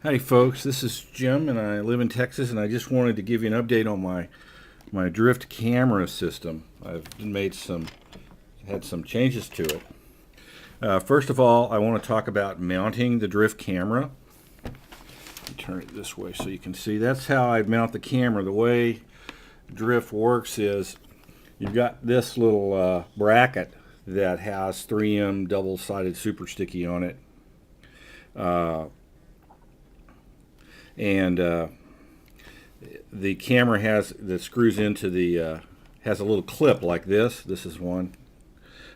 Howdy folks, this is Jim and I live in Texas, and I just wanted to give you an update on my drift camera system. I've had some changes to it. First of all, I want to talk about mounting the drift camera. Let me turn it this way so you can see. That's how I mount the camera. The way drift works is you've got this little bracket that has 3M double-sided super sticky on it. And the camera that screws into the has a little clip like this. This is one.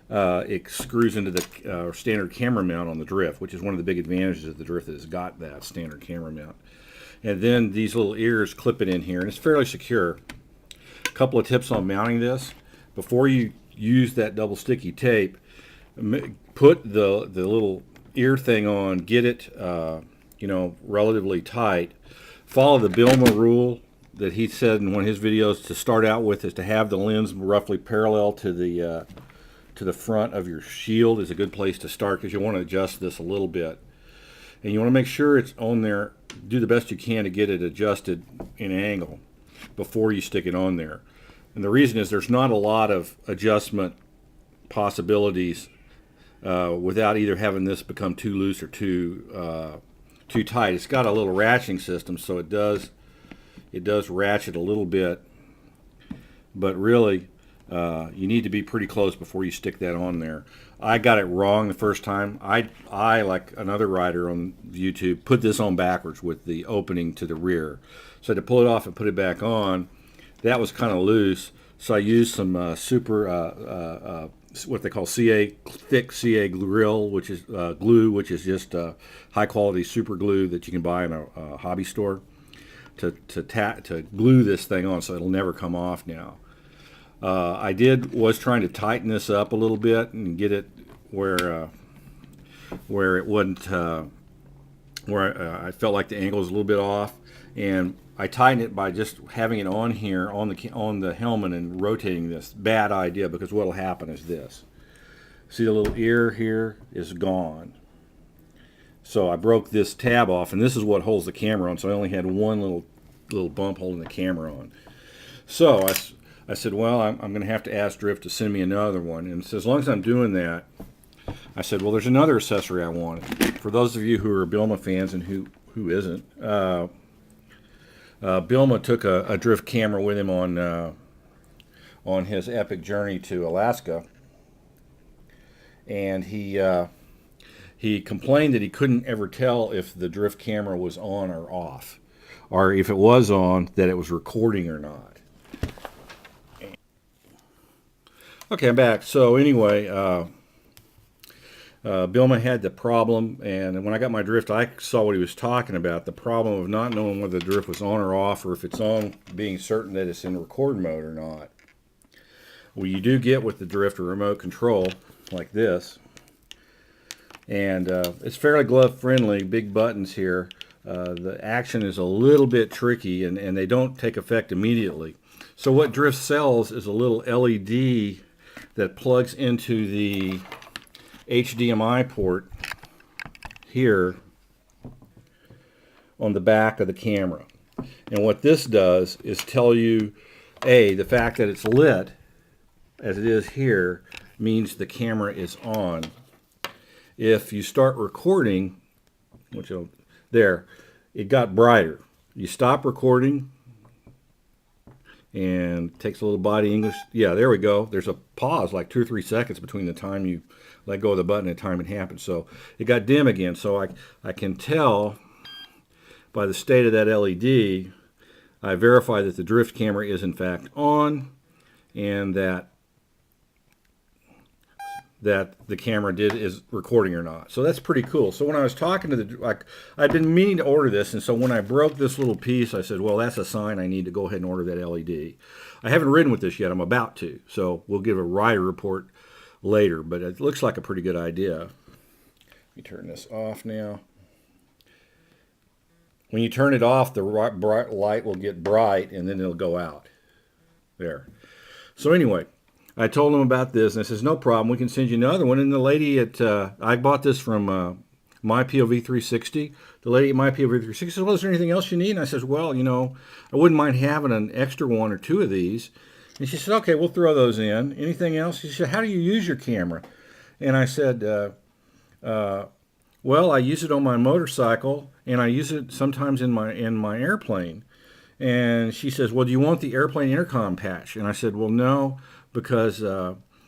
It screws into the standard camera mount on the drift, which is one of the big advantages of the drift, that it's got that standard camera mount. And then these little ears clip it in here, and it's fairly secure. A couple of tips on mounting this: before you use that double sticky tape, put the little ear thing on, get it relatively tight. Follow the Bilma rule that he said in one of his videos to start out with, is to have the lens roughly parallel to the front of your shield. Is a good place to start, because you want to adjust this a little bit, and you want to make sure it's on there. Do the best you can to get it adjusted in angle before you stick it on there. And the reason is there's not a lot of adjustment possibilities without either having this become too loose or too tight. It's got a little ratcheting system, so it does ratchet a little bit, but really you need to be pretty close before you stick that on there. I got it wrong the first time. I like another rider on YouTube, put this on backwards with the opening to the rear, so I had to pull it off and put it back on. That was kind of loose, so I used some what they call thick CA glue, which is just high quality super glue that you can buy in a hobby store to glue this thing on, so it'll never come off now. I was trying to tighten this up a little bit and get it where it wouldn't I felt like the angle was a little bit off, and I tightened it by just having it on here on the helmet and rotating this. Bad idea, because what'll happen is this. See, the little ear here is gone. So I broke this tab off, and this is what holds the camera on. So I only had one little bump holding the camera on. So I said, well, I'm going to have to ask Drift to send me another one. And so as long as I'm doing that, I said, well, there's another accessory I wanted. For those of you who are Bilma fans, and who isn't, Bilma took a drift camera with him on his epic journey to Alaska, and he complained that he couldn't ever tell if the drift camera was on or off, or if it was on, that it was recording or not. Okay, I'm back. So anyway, Bilma had the problem, and when I got my drift, I saw what he was talking about, the problem of not knowing whether the drift was on or off, or if it's on, being certain that it's in record mode or not. Well, you do get with the drift a remote control like this, and it's fairly glove friendly, big buttons here. The action is a little bit tricky, and they don't take effect immediately. So what Drift sells is a little LED that plugs into the HDMI port here on the back of the camera. And what this does is tell you, the fact that it's lit, as it is here, means the camera is on. If you start recording, it got brighter. You stop recording, and it takes a little body English. Yeah, there we go. There's a pause, like 2 or 3 seconds between the time you let go of the button and the time it happens. So it got dim again. So I can tell by the state of that LED, I verify that the drift camera is in fact on, and that the camera is recording or not. So that's pretty cool. So when I was talking to I'd been meaning to order this, and so when I broke this little piece, I said, well, that's a sign I need to go ahead and order that LED. I haven't ridden with this yet. I'm about to. So we'll give a rider report later, but it looks like a pretty good idea. Let me turn this off now. When you turn it off, the bright light will get bright, and then it'll go out. There. So anyway, I told him about this, and I says, no problem, we can send you another one. And the lady I bought this from MyPOV360. The lady at MyPOV360 says, well, is there anything else you need? And I says, well, I wouldn't mind having an extra one or two of these. And she said, okay, we'll throw those in. Anything else? She said, how do you use your camera? And I said, well, I use it on my motorcycle, and I use it sometimes in my airplane. And she says, well, do you want the airplane intercom patch? And I said, well, no, because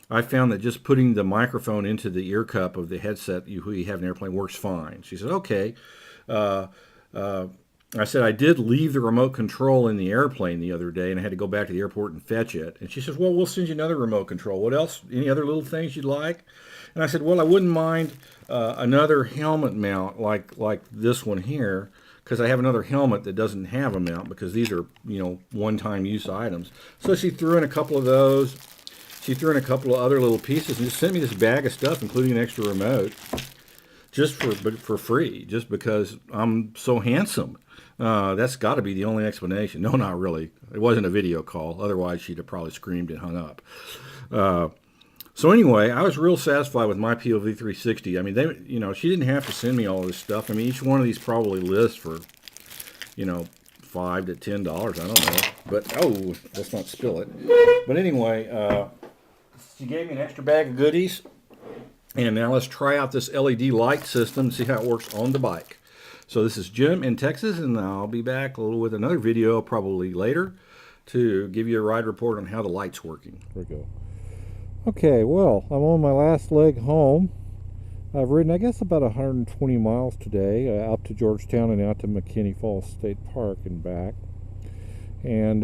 I found that just putting the microphone into the ear cup of the headset you have in an airplane works fine. She said, okay. I said, I did leave the remote control in the airplane the other day, and I had to go back to the airport and fetch it. And she says, well, we'll send you another remote control. What else? Any other little things you'd like? And I said, well, I wouldn't mind another helmet mount like this one here, because I have another helmet that doesn't have a mount, because these are, one-time use items. So she threw in a couple of those. She threw in a couple of other little pieces and just sent me this bag of stuff, including an extra remote, just for free, just because I'm so handsome. That's got to be the only explanation. No, not really. It wasn't a video call. Otherwise, she'd have probably screamed and hung up. So anyway, I was real satisfied with MyPOV360. I mean, she didn't have to send me all this stuff. I mean, each one of these probably lists for, $5 to $10. I don't know. But, oh, let's not spill it. But anyway, she gave me an extra bag of goodies. And now let's try out this LED light system and see how it works on the bike. So this is Jim in Texas, and I'll be back with another video probably later to give you a ride report on how the light's working. There we go. Okay, well, I'm on my last leg home. I've ridden, I guess, about 120 miles today, up to Georgetown and out to McKinney Falls State Park and back. And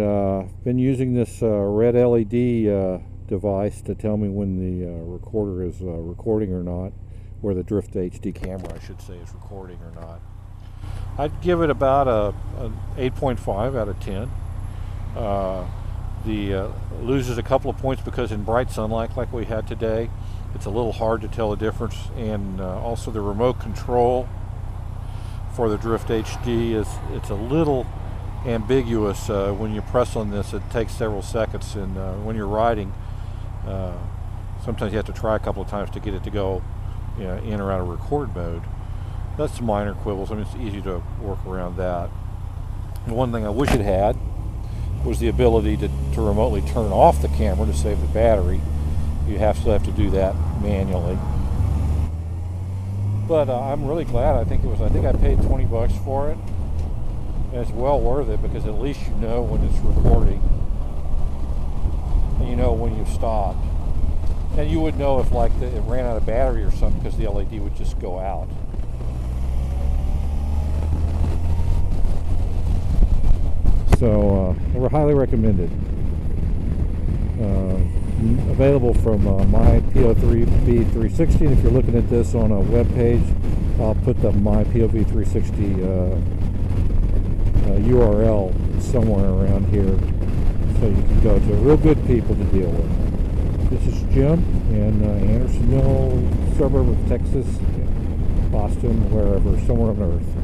been using this red LED device to tell me when the recorder is recording or not, or the Drift HD camera, I should say, is recording or not. I'd give it about an 8.5 out of 10. Loses a couple of points because in bright sunlight like we had today, it's a little hard to tell the difference. And also the remote control for the Drift HD it's a little ambiguous. When you press on this, it takes several seconds, and when you're riding, sometimes you have to try a couple of times to get it to go in or out of record mode. That's some minor quibbles. I mean, it's easy to work around that. The one thing I wish it had was the ability to remotely turn off the camera to save the battery. You still have to do that manually. But I'm really glad. I think I paid $20 for it, and it's well worth it, because at least you know when it's recording, and you know when you've stopped. And you would know if it ran out of battery or something, because the LED would just go out. So they were highly recommended. Available from MyPOV360. And if you're looking at this on a web page, I'll put the MyPOV360 URL somewhere around here, so you can go to. Real good people to deal with. This is Jim in Andersonville, suburb of Texas, Boston, wherever, somewhere on earth.